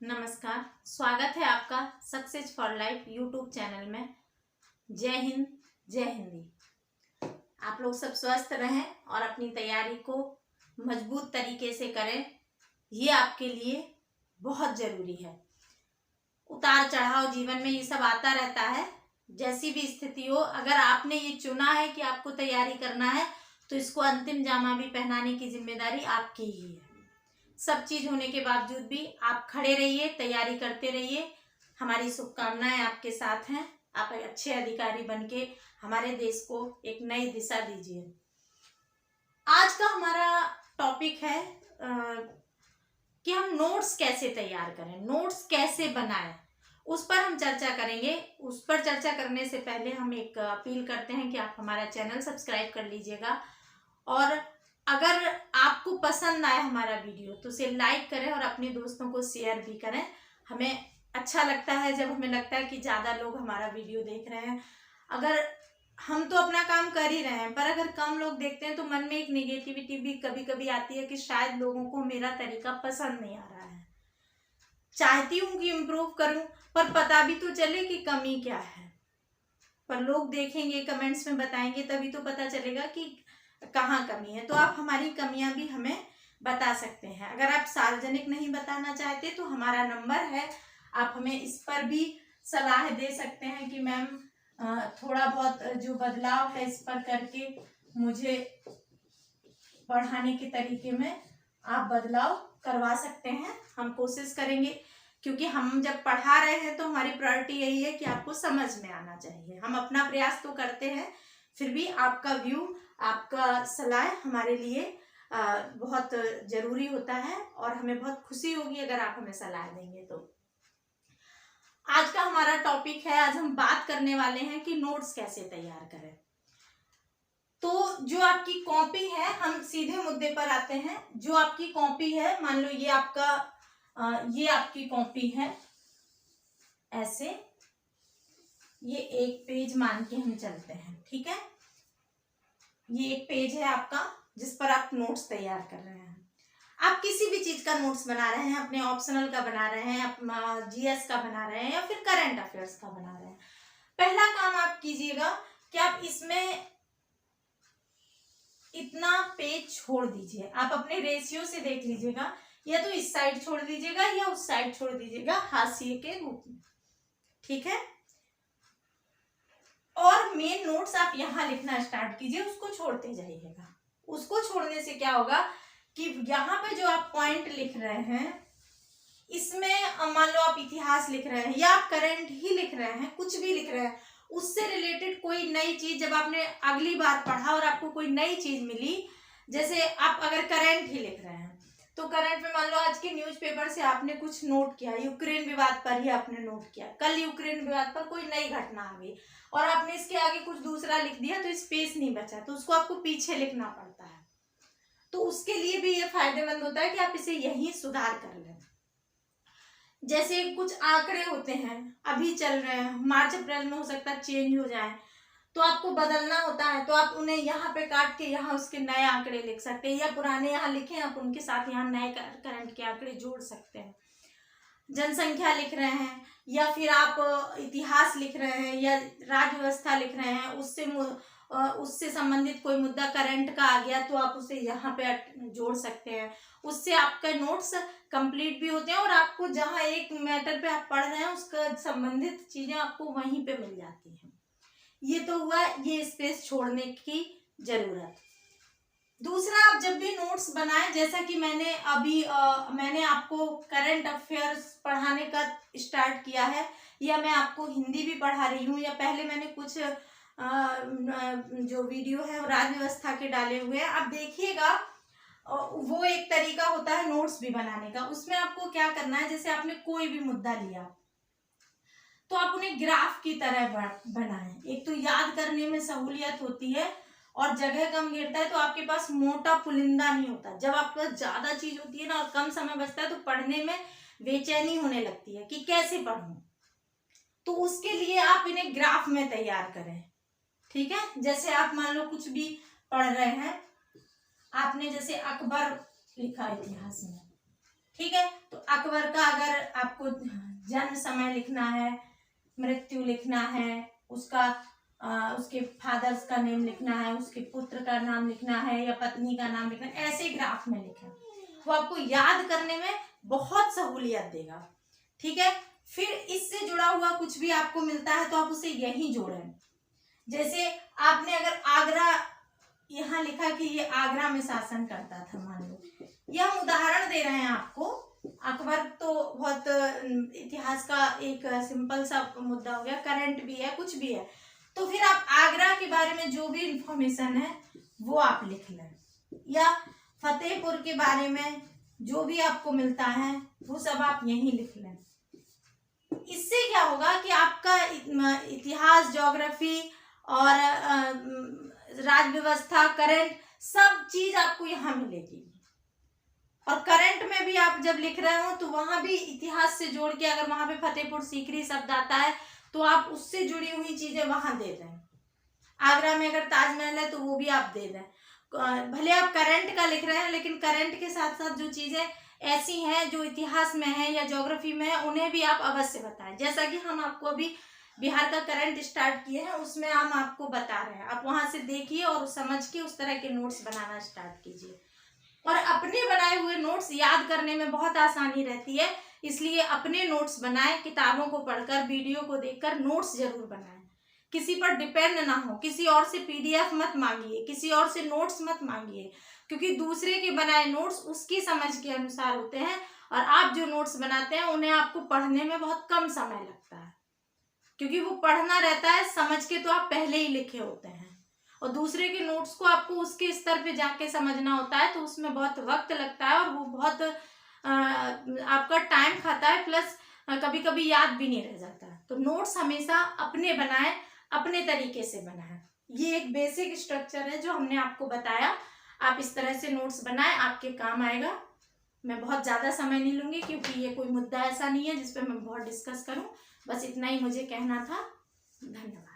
नमस्कार, स्वागत है आपका success for life YouTube channel में। जय हिंद, जय हिंदी। आप लोग सब स्वस्थ रहें और अपनी तैयारी को मजबूत तरीके से करें, ये आपके लिए बहुत ज़रूरी है। उतार चढ़ाव जीवन में ये सब आता रहता है। जैसी भी स्थिति हो, अगर आपने ये चुना है कि आपको तैयारी करना है तो इसको अंतिम जामा भी पहनाने की जिम्मेदारी आपकी ही है। सब चीज होने के बावजूद भी आप खड़े रहिए, तैयारी करते रहिए। हमारी शुभकामनाएं आपके साथ हैं। आप एक अच्छे अधिकारी बनके हमारे देश को एक नई दिशा दीजिए। आज का हमारा टॉपिक है कि हम नोट्स कैसे तैयार करें, नोट्स कैसे बनाएं, उस पर हम चर्चा करेंगे। उस पर चर्चा करने से पहले हम एक अपील करते हैं कि आप हमारा चैनल सब्सक्राइब कर लीजिएगा और अगर आपको पसंद आए हमारा वीडियो तो उसे लाइक करें और अपने दोस्तों को शेयर भी करें। हमें अच्छा लगता है जब हमें लगता है कि ज़्यादा लोग हमारा वीडियो देख रहे हैं। अगर हम तो अपना काम कर ही रहे हैं, पर अगर कम लोग देखते हैं तो मन में एक नेगेटिविटी भी कभी कभी आती है कि शायद लोगों को मेरा तरीका पसंद नहीं आ रहा है। चाहती हूँ कि इम्प्रूव करूँ, पर पता भी तो चले कि कमी क्या है। पर लोग देखेंगे, कमेंट्स में बताएंगे, तभी तो पता चलेगा कि कहाँ कमी है। तो आप हमारी कमियां भी हमें बता सकते हैं। अगर आप सार्वजनिक नहीं बताना चाहते तो हमारा नंबर है, आप हमें इस पर भी सलाह दे सकते हैं कि मैम थोड़ा बहुत जो बदलाव है इस पर करके मुझे पढ़ाने के तरीके में आप बदलाव करवा सकते हैं। हम कोशिश करेंगे, क्योंकि हम जब पढ़ा रहे हैं तो हमारी प्रायोरिटी यही है कि आपको समझ में आना चाहिए। हम अपना प्रयास तो करते हैं, फिर भी आपका व्यू, आपका सलाह हमारे लिए बहुत जरूरी होता है और हमें बहुत खुशी होगी अगर आप हमें सलाह देंगे। तो आज का हमारा टॉपिक है, आज हम बात करने वाले हैं कि नोट्स कैसे तैयार करें। तो जो आपकी कॉपी है, हम सीधे मुद्दे पर आते हैं। जो आपकी कॉपी है, मान लो ये आपकी कॉपी है, ऐसे ये एक पेज मान के हम चलते हैं, ठीक है। ये एक पेज है आपका जिस पर आप नोट्स तैयार कर रहे हैं। आप किसी भी चीज का नोट्स बना रहे हैं, अपने ऑप्शनल का बना रहे हैं, आप जीएस का बना रहे हैं या फिर करंट अफेयर्स का बना रहे हैं। पहला काम आप कीजिएगा कि आप इसमें इतना पेज छोड़ दीजिए। आप अपने रेशियो से देख लीजिएगा, या तो इस साइड छोड़ दीजिएगा या उस साइड छोड़ दीजिएगा, हाशिए के रूप में, ठीक है। और मेन नोट्स आप यहाँ लिखना स्टार्ट कीजिए, उसको छोड़ते जाइएगा। उसको छोड़ने से क्या होगा कि यहाँ पे जो आप पॉइंट लिख रहे हैं, इसमें मान लो आप इतिहास लिख रहे हैं या आप करंट ही लिख रहे हैं, कुछ भी लिख रहे हैं, उससे रिलेटेड कोई नई चीज जब आपने अगली बार पढ़ा और आपको कोई नई चीज मिली, जैसे आप अगर करंट ही लिख रहे हैं तो करंट में मान लो आज के न्यूज़पेपर से आपने कुछ नोट किया, यूक्रेन विवाद पर ही आपने नोट किया, कल यूक्रेन विवाद पर कोई नई घटना आ गई और आपने इसके आगे कुछ दूसरा लिख दिया तो स्पेस नहीं बचा, तो उसको आपको पीछे लिखना पड़ता है। तो उसके लिए भी ये फायदेमंद होता है कि आप इसे यहीं सुधार कर लें। जैसे कुछ आंकड़े होते हैं, अभी चल रहे हैं, मार्च अप्रैल में हो सकता है चेंज हो जाए, तो आपको बदलना होता है, तो आप उन्हें यहाँ पे काट के यहाँ उसके नए आंकड़े लिख सकते हैं, या पुराने यहाँ लिखे आप उनके साथ यहाँ नए करंट के आंकड़े जोड़ सकते हैं। जनसंख्या लिख रहे हैं या फिर आप इतिहास लिख रहे हैं या राज्य व्यवस्था लिख रहे हैं, उससे संबंधित कोई मुद्दा करंट का आ गया तो आप उसे यहाँ पे जोड़ सकते हैं। उससे आपका नोट्स कंप्लीट भी होते हैं और आपको जहाँ एक मैटर पे आप पढ़ रहे हैं उसका संबंधित चीजें आपको वहीं पे मिल जाती हैं। ये तो हुआ ये स्पेस छोड़ने की जरूरत। दूसरा, आप जब भी नोट्स बनाएं, जैसा कि मैंने अभी मैंने आपको करंट अफेयर्स पढ़ाने का स्टार्ट किया है, या मैं आपको हिंदी भी पढ़ा रही हूँ, या पहले मैंने कुछ जो वीडियो है राज्य व्यवस्था के डाले हुए हैं, आप देखिएगा। वो एक तरीका होता है नोट्स भी बनाने का। उसमें आपको क्या करना है, जैसे आपने कोई भी मुद्दा लिया तो आप उन्हें ग्राफ की तरह बनाएं। एक तो याद करने में सहूलियत होती है और जगह कम गिरता है, तो आपके पास मोटा पुलिंदा नहीं होता। जब आपके पास ज्यादा चीज होती है ना और कम समय बचता है तो पढ़ने में बेचैनी होने लगती है कि कैसे पढ़ूं। तो उसके लिए आप इन्हें ग्राफ में तैयार करें, ठीक है। जैसे आप मान लो कुछ भी पढ़ रहे हैं, आपने जैसे अकबर लिखा इतिहास में, ठीक है। तो अकबर का अगर आपको जन्म समय लिखना है, मृत्यु लिखना है, उसके फादर्स का नेम लिखना है, उसके पुत्र का नाम लिखना है या पत्नी का नाम लिखना है, ऐसे ग्राफ में लिखें, वो आपको याद करने में बहुत सहूलियत देगा। ठीक है। फिर इससे जुड़ा हुआ कुछ भी आपको मिलता है तो आप उसे यहीं जोड़ें। जैसे आपने अगर आगरा यहाँ लिखा कि ये आगरा में शासन करता था, मान लो, यह हम उदाहरण दे रहे हैं आपको। अकबर तो बहुत इतिहास का एक सिंपल सा मुद्दा हो गया, करंट भी है, कुछ भी है। तो फिर आप आगरा के बारे में जो भी इंफॉर्मेशन है वो आप लिख लें, या फतेहपुर के बारे में जो भी आपको मिलता है वो सब आप यहीं लिख लें। इससे क्या होगा कि आपका इतिहास, ज्योग्राफी और राज व्यवस्था, करंट, सब चीज आपको यहाँ मिलेगी। और करंट में भी आप जब लिख रहे हो तो वहां भी इतिहास से जोड़ के, अगर वहां पे फतेहपुर सीकरी शब्द आता है तो आप उससे जुड़ी हुई चीजें वहां दे दें। आगरा में अगर ताजमहल है तो वो भी आप दे दें। भले आप करंट का लिख रहे हैं, लेकिन करंट के साथ साथ जो चीजें ऐसी हैं जो इतिहास में है या ज्योग्राफी में है, उन्हें भी आप अवश्य बताएं। जैसा कि हम आपको अभी बिहार का करंट स्टार्ट किए हैं, उसमें हम आपको बता रहे हैं, आप वहां से देखिए और समझ के उस तरह के नोट्स बनाना स्टार्ट कीजिए। और अपने बनाए हुए नोट्स याद करने में बहुत आसानी रहती है, इसलिए अपने नोट्स बनाएं। किताबों को पढ़कर, वीडियो को देखकर नोट्स जरूर बनाएं। किसी पर डिपेंड ना हो, किसी और से पीडीएफ मत मांगिए, किसी और से नोट्स मत मांगिए, क्योंकि दूसरे के बनाए नोट्स उसकी समझ के अनुसार होते हैं, और आप जो नोट्स बनाते हैं उन्हें आपको पढ़ने में बहुत कम समय लगता है, क्योंकि वो पढ़ना रहता है, समझ के तो आप पहले ही लिखे होते हैं। और दूसरे के नोट्स को आपको उसके स्तर पे जाके समझना होता है, तो उसमें बहुत वक्त लगता है और वो बहुत आपका टाइम खाता है, प्लस कभी कभी याद भी नहीं रह जाता। तो नोट्स हमेशा अपने बनाएं, अपने तरीके से बनाएं। ये एक बेसिक स्ट्रक्चर है जो हमने आपको बताया। आप इस तरह से नोट्स बनाएं, आपके काम आएगा। मैं बहुत ज़्यादा समय नहीं लूँगी, क्योंकि ये कोई मुद्दा ऐसा नहीं है जिस पर मैं बहुत डिस्कस करूँ। बस इतना ही मुझे कहना था। धन्यवाद।